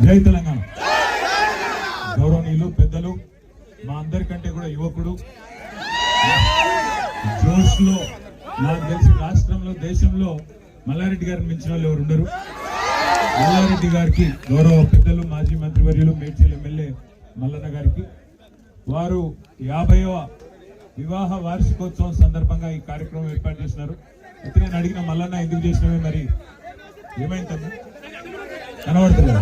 జై తెలంగాణ. గౌరవనీయులు పెద్దలు, మా అందరికంటే కూడా యువకుడు, జోష్ లో నాకు తెలిసి రాష్ట్రంలో దేశంలో మల్లారెడ్డి గారిని మించిన వాళ్ళు ఎవరు ఉండరు. మల్లారెడ్డి గారికి గౌరవ పెద్దలు మాజీ మంత్రివర్యులు మేడ్చల్ ఎమ్మెల్యే మల్లన్న గారికి వారు 50వ వివాహ వార్షికోత్సవం సందర్భంగా ఈ కార్యక్రమం ఏర్పాటు చేసినారు. అయితే నేను అడిగిన మల్లన్న ఎందుకు చేసినవే, మరి ఏమైందమ్మా కనబడుతుంది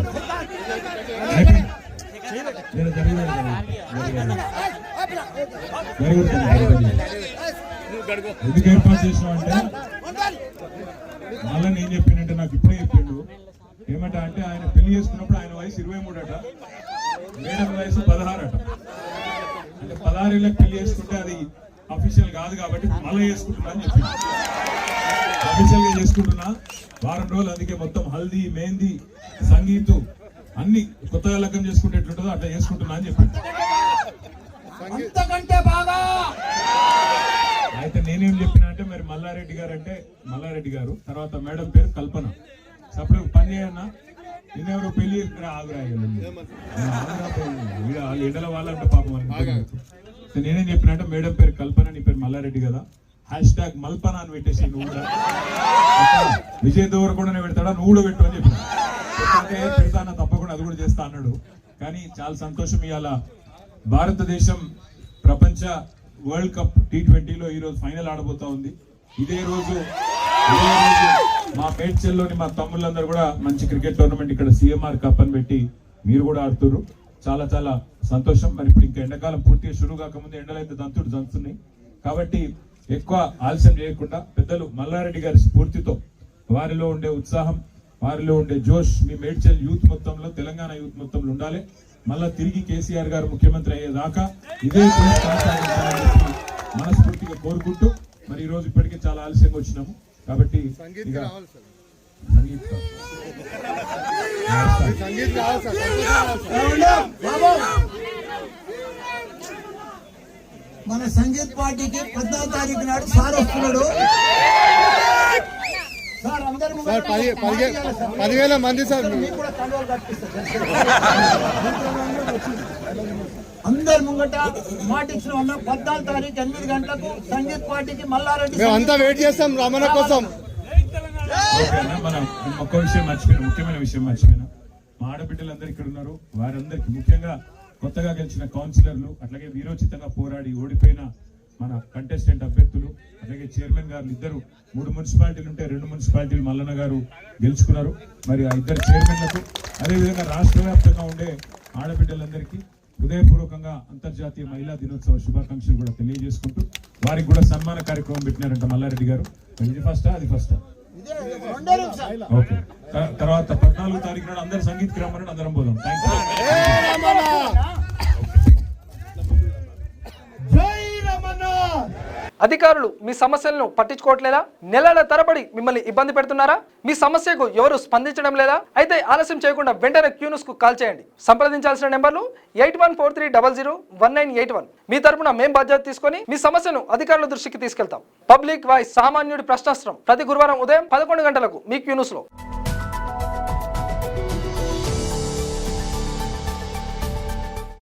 ఎందుకు ఏర్పాటు చేసినామంటే మళ్ళీ నేను చెప్పినంటే నాకు ఇప్పుడే చెప్పిండు. ఏమంటా అంటే ఆయన పెళ్లి చేసుకున్నప్పుడు ఆయన వయసు 23 అట, మేడం వయసు 16 అట. అంటే 16 ఏళ్ళకి పెళ్లి చేసుకుంటే అది అఫీషియల్ కాదు కాబట్టి మళ్ళీ చేసుకుంటున్నా అని చెప్పి అఫీషియల్ గా చేసుకుంటున్నా. వారం రోజులు అందుకే మొత్తం హల్దీ, మెహందీ, సంగీతు అన్ని కొత్తగా లగ్గం చేసుకుంటే ఎట్లుంటుందో అట్లా చేసుకుంటున్నా అని చెప్పి. అయితే నేనేం చెప్పినా అంటే మరి మల్లారెడ్డి గారు అంటే మల్లారెడ్డి గారు, తర్వాత మేడం పేరు కల్పన. అప్పుడు పని చేయన్నా నిన్నెవరు పెళ్లి ఆగురా ఎండల వాళ్ళంటే పాపం. నేనేం చెప్పిన అంటే మేడం పేరు కల్పన, నీ పేరు మల్లారెడ్డి కదా, # మల్పన అని పెట్టేసి నువ్వు కూడా విజయ్ దేవర్ కూడా పెడతాడా, నువ్వు కూడా పెట్టు అని చెప్పిన. పెడతానా తప్పకుండా అది కూడా చేస్తా అన్నాడు. కానీ చాలా సంతోషం, ఇవాళ భారతదేశం ప్రపంచ వరల్డ్ కప్ T20లో ఈ రోజు ఫైనల్ ఆడబోతా ఉంది. ఇదే రోజు మా మేడ్చల్లోని మా తమ్ముళ్ళందరూ కూడా మంచి క్రికెట్ టోర్నమెంట్ ఇక్కడ CMR కప్ అని పెట్టి మీరు కూడా ఆడుతున్నారు. చాలా చాలా సంతోషం. మరి ఇప్పుడు ఇంకా ఎండాకాలం పూర్తిగా షురు కాకముందు ఎండలు అయితే దంతున్నాయి కాబట్టి ఎక్కువ ఆలస్యం చేయకుండా పెద్దలు మల్లారెడ్డి గారి స్ఫూర్తితో, వారిలో ఉండే ఉత్సాహం, వారిలో ఉండే జోష్ మీ మేడ్చల్ యూత్ మొత్తంలో, తెలంగాణ యూత్ మొత్తంలో ఉండాలి. మళ్ళా తిరిగి కేసీఆర్ గారు ముఖ్యమంత్రి అయ్యేదాకా ఇదే కొనసాగించాలని మనస్ఫూర్తిగా కోరుకుంటూ, మరి ఈ రోజు ఇప్పటికే చాలా ఆలస్యంగా వచ్చినాము కాబట్టి మన సంగీత్ పార్టీకి 14వ తారీఖు నాడు సార్ వస్తున్నాడు. 10,000 మంది సార్ అందరు ముంగట మాట ఇచ్చిన ఉన్నాం. 14వ తారీఖు 8 గంటలకు సంగీత్ పార్టీకి మల్లారెడ్డి అంతా వెయిట్ చేస్తాం రమణ కోసం. మనం ఒక్క విషయం మర్చిపోయినా, ముఖ్యమైన విషయం మర్చిపోయినా, మా ఆడబిడ్డలందరూ ఇక్కడ ఉన్నారు. వారందరికీ ముఖ్యంగా కొత్తగా గెలిచిన కౌన్సిలర్లు, అట్లాగే వీరోచితంగా పోరాడి ఓడిపోయిన మన కంటెస్టెంట్ అభ్యర్థులు, అలాగే చైర్మన్ గారు ఇద్దరు, 3 మున్సిపాలిటీలు ఉంటే 2 మున్సిపాలిటీలు మల్లన్న గారు గెలుచుకున్నారు. మరి ఆ ఇద్దరు చైర్మన్లకు, అదేవిధంగా రాష్ట్ర వ్యాప్తంగా ఉండే ఆడబిడ్డలందరికీ హృదయపూర్వకంగా అంతర్జాతీయ మహిళా దినోత్సవ శుభాకాంక్షలు కూడా తెలియజేసుకుంటూ, వారికి కూడా సన్మాన కార్యక్రమం పెట్టినారంట మల్లారెడ్డి గారు. ఇది ఫస్టా అది ఫస్టా? ఓకే. తర్వాత 14వ తారీఖు నాడు అందరు సంగీత్ రమ్మని అందరం పోదాం. అధికారులు మీ సమస్యలను పట్టించుకోవట్లేదా? నెలల తరబడి మిమ్మల్ని ఇబ్బంది పెడుతున్నారా? మీ సమస్యకు ఎవరు స్పందించడం లేదా? అయితే ఆలస్యం చేయకుండా వెంటనే క్యూన్యూస్ కు కాల్ చేయండి. సంప్రదించాల్సిన నెంబర్లు 8143001981. మీ తరపున మేం బాధ్యత తీసుకొని మీ సమస్యను అధికారుల దృష్టికి తీసుకెళ్తాం. పబ్లిక్ వాయిస్, సామాన్యుడి ప్రశ్నాస్త్రం, ప్రతి గురువారం ఉదయం 11 గంటలకు మీ క్యూన్యూస్ లో.